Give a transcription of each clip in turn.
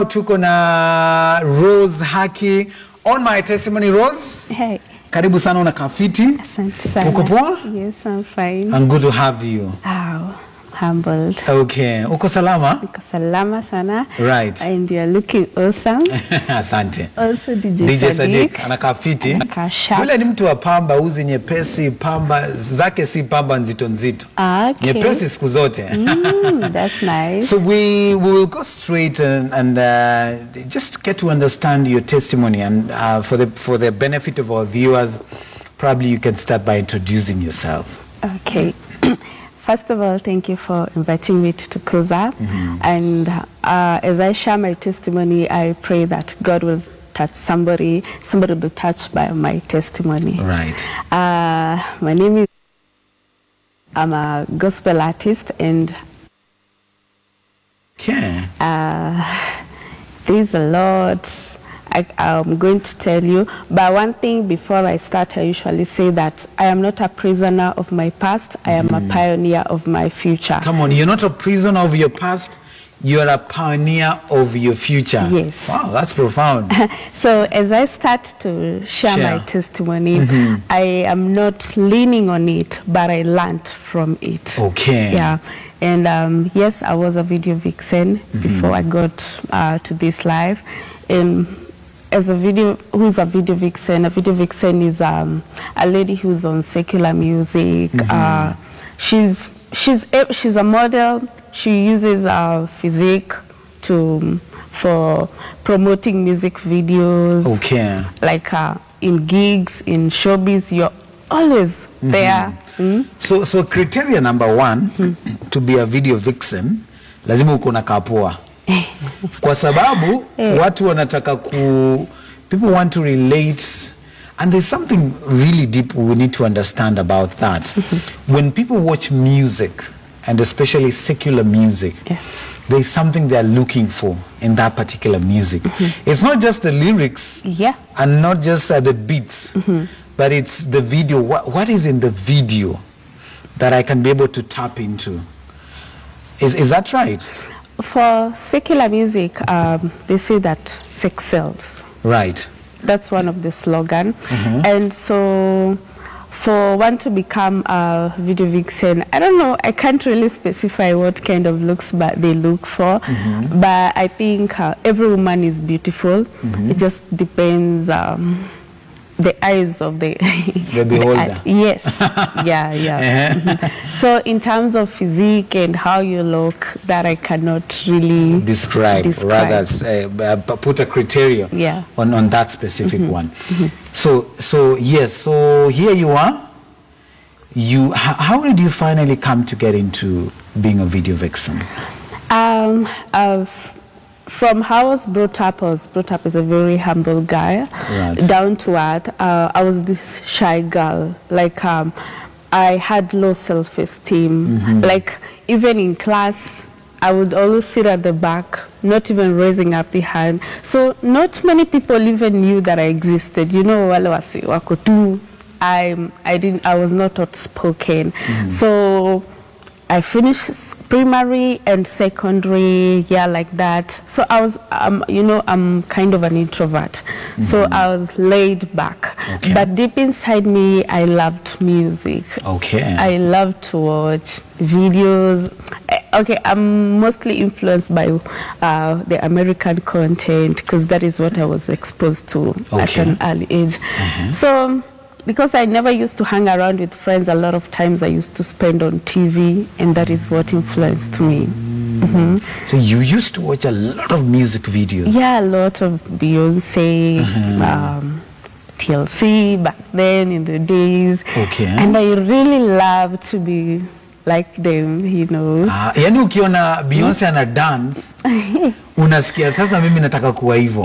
Tuko na Rose Haki on My Testimony. Rose, hey. Karibu sana, una kafiti? Asante sana. Uko poa? Yes, I'm fine. I'm good to have you. Oh, humbled. Okay. Uko salama? Uko salama sana. Right. And you're looking awesome. Asante. Also DJ Sadiq ana kafiti. Yule ni mtu wa pamba, uzi nyepesi, pamba zake si pamba nzito nzito. Okay. Nyepesi siku zote. That's nice. So we will go straight and just get to understand your testimony, and for the benefit of our viewers, probably you can start by introducing yourself. Okay. First of all, thank you for inviting me to Tukuza. And as I share my testimony, I pray that God will touch somebody will be touched by my testimony. Right. My name is, I'm a gospel artist, and okay. There's a lot I'm going to tell you, but one thing before I start, I usually say that I am not a prisoner of my past, I am a pioneer of my future. Come on, you're not a prisoner of your past, you're a pioneer of your future. Yes. Wow, that's profound. So as I start to share my testimony, I am not leaning on it, but I learned from it. Okay. Yeah. And yes, I was a video vixen before I got to this life. And as a video vixen is a lady who's on secular music. She's a model. She uses physique for promoting music videos. Okay. Like in gigs, in showbiz, you're always there. So criteria number one to be a video vixen, lazima uko na kapua. Kwa sababu watu wanataka people want to relate, and there's something really deep we need to understand about that. When people watch music, and especially secular music, there's something they're looking for in that particular music. It's not just the lyrics and not just the beats, but it's the video. What is in the video that I can be able to tap into? Is that right? For secular music, they say that sex sells. Right. That's one of the slogan. And so for one to become a video vixen, I don't know, I can't really specify what kind of looks they look for, but I think every woman is beautiful. It just depends the eyes of the beholder. Yes. So in terms of physique and how you look, that I cannot really describe. Rather put a criteria on that specific one. So yes, so here you are. How did you finally come to get into being a video vixen? From how I was brought up as a very humble guy, down to earth. I was this shy girl. Like I had low self-esteem. Like even in class, I would always sit at the back, not even raising up the hand. So not many people even knew that I existed. You know, I was not outspoken. So I finished primary and secondary, like that. So I was, I'm kind of an introvert. So I was laid back. But deep inside me, I loved music. I loved to watch videos. I'm mostly influenced by the American content, because that is what I was exposed to at an early age. So because I never used to hang around with friends, a lot of times I used to spend on TV, and that is what influenced me. So you used to watch a lot of music videos? Yeah, a lot of Beyonce, TLC back then in the days. And I really loved to be like them, you know. Yani ukiona Beyonce ana dance, unasikia sasa mimi nataka kuwa hivyo.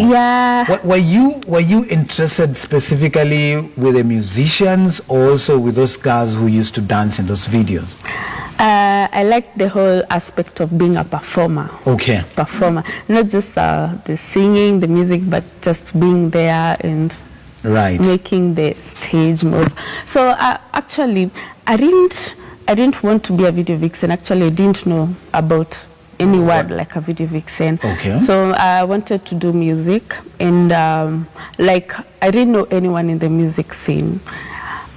Were you interested specifically with the musicians, or also with those girls who used to dance in those videos? I liked the whole aspect of being a performer. Performer, not just the singing, the music, but just being there and making the stage move. So actually, I didn't want to be a video vixen. Actually, I didn't know about any word like a video vixen. Okay. So I wanted to do music, and like I didn't know anyone in the music scene.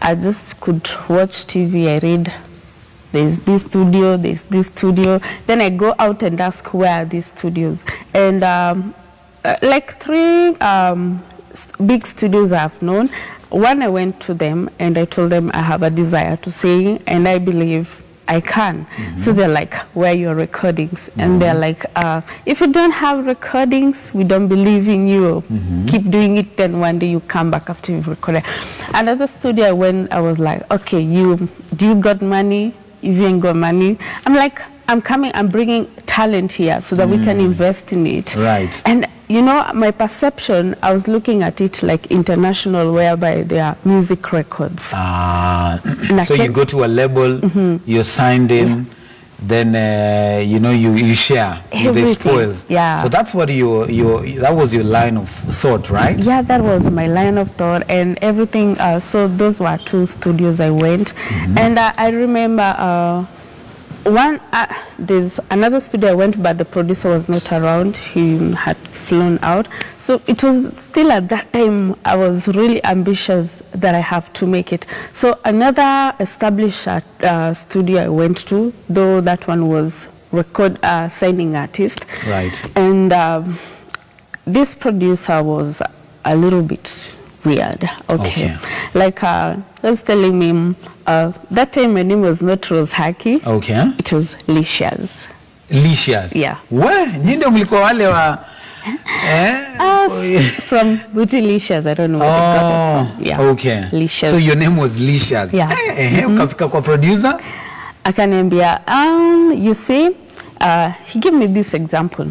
I just could watch TV, I read, there's this studio, there's this studio. Then I go out and ask where are these studios. And like 3 big studios I've known. One, I went to them and I told them I have a desire to sing and I believe I can. So they're like, where are your recordings? And they're like, if you don't have recordings, we don't believe in you. Keep doing it, then one day you come back after you've recorded. Another studio I went, I was like, okay, do you got money? If you ain't got money, I'm like, I'm coming, I'm bringing talent here so that we can invest in it. Right. And you know, my perception, I was looking at it like international, whereby there are music records. So you go to a label, you're signed in, then you know you share the spoils. Yeah. So that's what that was your line of thought, right? Yeah, that was my line of thought and everything. So those were 2 studios I went, and I remember there's another studio I went, but the producer was not around. He had flown out. So it was still at that time, I was really ambitious that I have to make it. So another established studio I went to, though that one was signing artist. Right. And this producer was a little bit weird. Okay. Like I was telling him, that time my name was not Rose Haki. Okay. It was Licious. Licious. Yeah. What? Ndio mlikuwa wale wa from Bootylicious, I don't know where they got it from. Yeah. Okay. Licious. So your name was Licious. Yeah. Ukafika kwa producer? Akaniambia, you see, he gave me this example.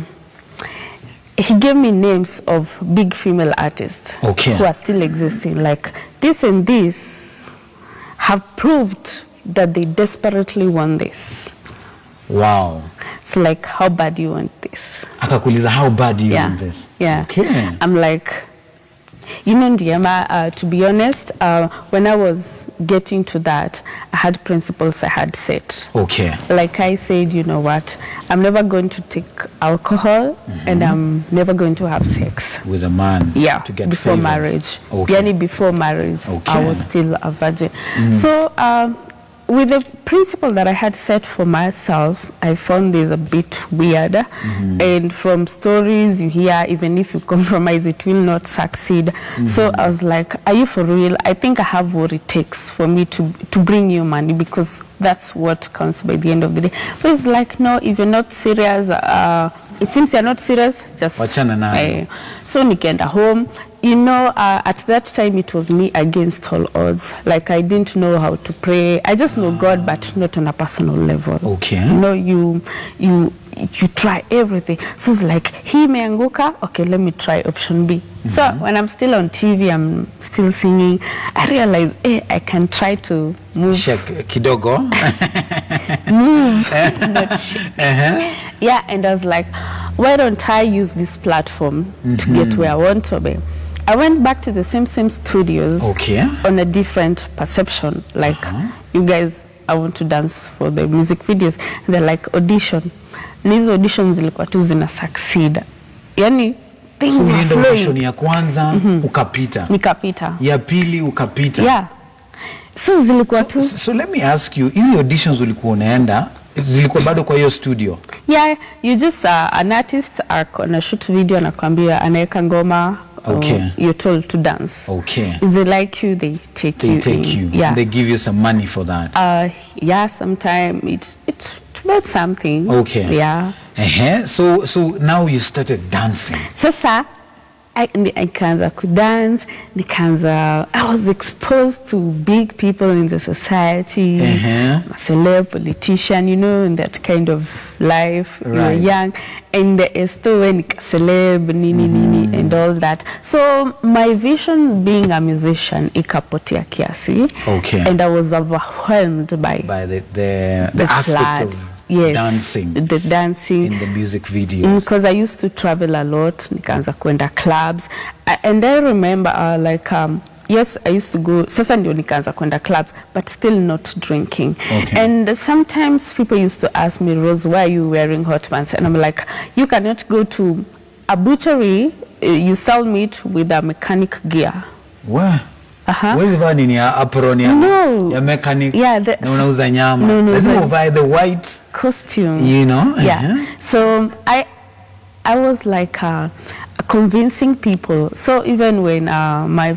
He gave me names of big female artists who are still existing. Like this and this have proved that they desperately want this. Wow. It's like, how bad do you want this? Akakuliza, how bad do you want this? Yeah. Okay. I'm like, you know, Ndiema, to be honest, when I was getting to that, I had principles I had set. Okay. Like I said, you know what, I'm never going to take alcohol and I'm never going to have sex. With a man? Yeah, to get before favors. Marriage. Okay. Yani before marriage, okay. I was still a virgin. So, with the principle that I had set for myself, I found this a bit weird. And from stories you hear, even if you compromise, it will not succeed. So I was like, are you for real? I think I have what it takes for me to bring you money, because that's what counts by the end of the day. But it's like, no, if you're not serious, it seems you're not serious, just... Wachana nayo. So nikaenda home. You know, at that time it was me against all odds. Like I didn't know how to pray. I just know God, but not on a personal level. Okay. You know, you try everything. So it's like, he meanguka, okay, let me try option B. So when I'm still on TV, I'm still singing, I realize, hey, I can try to move. Shake kidogo. Move, not shake. Yeah, and I was like, why don't I use this platform to get where I want to be? I went back to the same studios on a different perception. Like, you guys, I want to dance for the music videos. And they're like, audition. And these auditions zilikuwa tu zina succeed. Yani, things were flowing. Audition ya kwanza, ukapita. Nikapita. Ya pili, ukapita. Yeah. So zilikuwa tu. So let me ask you, hizi auditions ulikuwa unaenda, zilikuwa bado kwa hiyo studio? Yeah, you just, an artist, na shoot video, anakuambia, anaeka ngoma, you're told to dance. Okay. If they like you, they take you. They take you. Yeah. They give you some money for that. Yeah, sometimes it's about something. Okay. Yeah. So now you started dancing. Sasa, nikaanza kudance, I was exposed to big people in the society, a celeb, politician, you know, in that kind of life. Right. You were young, and still when celeb, nini, and all that. So my vision being a musician, ikapotea kiasi. Okay. And I was overwhelmed by the aspect of dancing. The dancing. In the music videos. Because I used to travel a lot, nikaanza kwenda clubs. And I remember, yes, I used to go, sasa ndio nikaanza kwenda clubs, but still not drinking. Okay. And sometimes people used to ask me, Rose, why are you wearing hot pants? And I'm like, you cannot go to a butchery, you sell meat with a mechanic gear. Where? Where's the nini ya apron ya, ya mechanic? Yeah, na unauza nyama. No, lazima uvae the white costume. You know? Yeah. So I was like convincing people. So even when my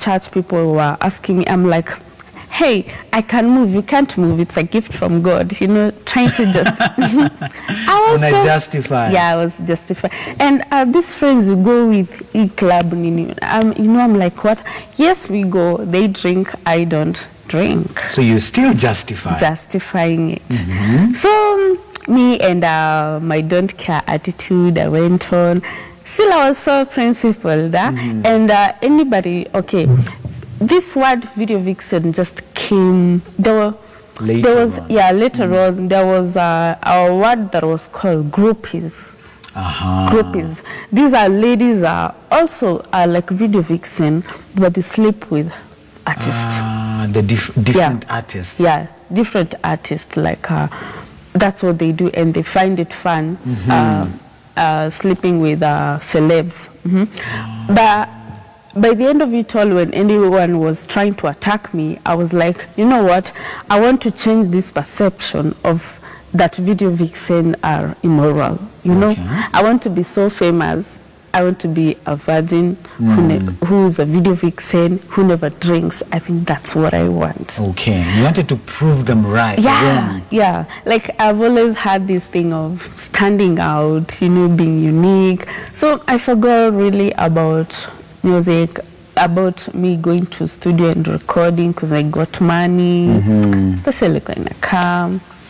church people were asking me, I'm like, hey, I can move, you can't move, it's a gift from God, you know, trying to just I was justify. Yeah, I was justifying. And these friends will go with e-club, you know, I'm like, what? Yes, we go, they drink, I don't drink. So you still justifying it. So me and my don't care attitude, I went on. Still, I was so principled, and anybody, okay, this word video vixen just came. Later on, there was a word that was called groupies. Groupies. These are ladies also like video vixen, but they sleep with artists. The different artists. Yeah, different artists. Like that's what they do, and they find it fun. Sleeping with celebs. But by the end of it all, when anyone was trying to attack me, I was like, you know what? I want to change this perception of that video vixen are immoral. You know, I want to be so famous. I want to be a virgin who is a video vixen, who never drinks. I think that's what I want. Okay, you wanted to prove them right. Yeah. Like I've always had this thing of standing out, you know, being unique. So I forgot really about music, about me going to studio and recording because I got money.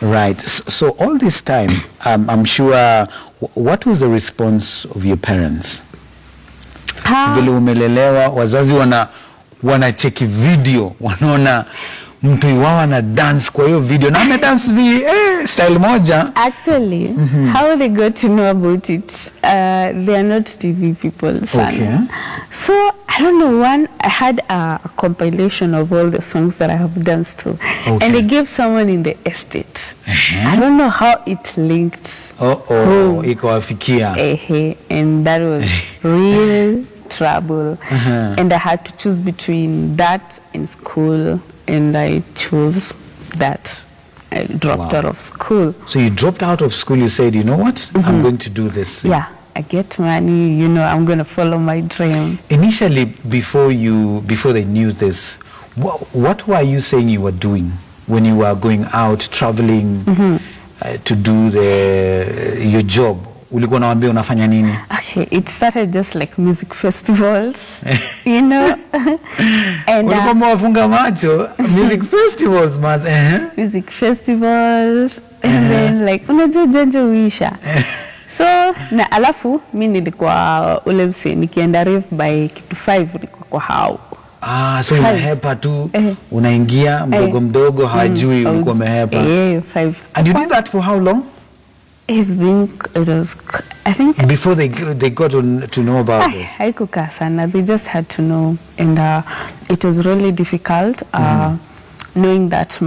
Right. So all this time, I'm sure, what was the response of your parents? Vile umelelewa, wazazi wanacheki video, wanaona mtu wao na dance kwa hiyo video, na ame dance style moja. Actually, how they got to know about it, they are not TV people, son. Okay. So, I don't know, I had a compilation of all the songs that I have danced to. Okay. And they gave someone in the estate. I don't know how it linked. Ikawafikia. And that was real trouble. And I had to choose between that and school. And I chose that. I dropped out of school. So you dropped out of school, you said, you know what, I'm going to do this thing. Yeah, I get money, you know, I'm going to follow my dream. Initially, before they knew this, what were you saying you were doing when you were going out, traveling to do your job? Ulikuwa unawaambia unafanya nini? Okay, it started just like music festivals, you know. And ulikuwa mwafunga macho, music festivals mas music festivals, and then like unajua janja uisha. So na alafu mimi nilikuwa ule mse nikienda rave by kitu 5 nilikuwa kwa hao. So unahepa tu, unaingia mdogo hawajui ulikuwa umehepa. 5. And you did that for how long? It was, I think... Before they got to know about this? They just had to know. And it was really difficult knowing that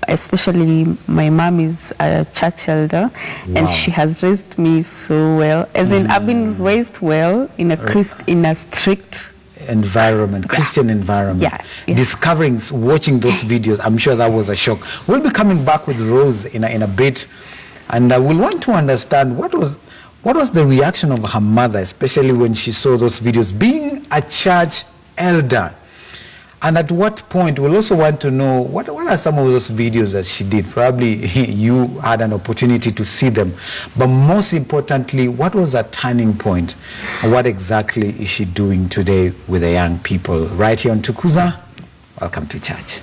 especially my mom is a church elder. Wow. And she has raised me so well. As in, I've been raised well in a strict environment, Christian environment. Discovering, watching those videos, I'm sure that was a shock. We'll be coming back with Rose in a bit. And we'll want to understand what was the reaction of her mother, especially when she saw those videos, being a church elder. And at what point, we'll also want to know, what are some of those videos that she did? Probably you had an opportunity to see them. But most importantly, what was that turning point? And what exactly is she doing today with the young people? Right here on Tukuza, welcome to church.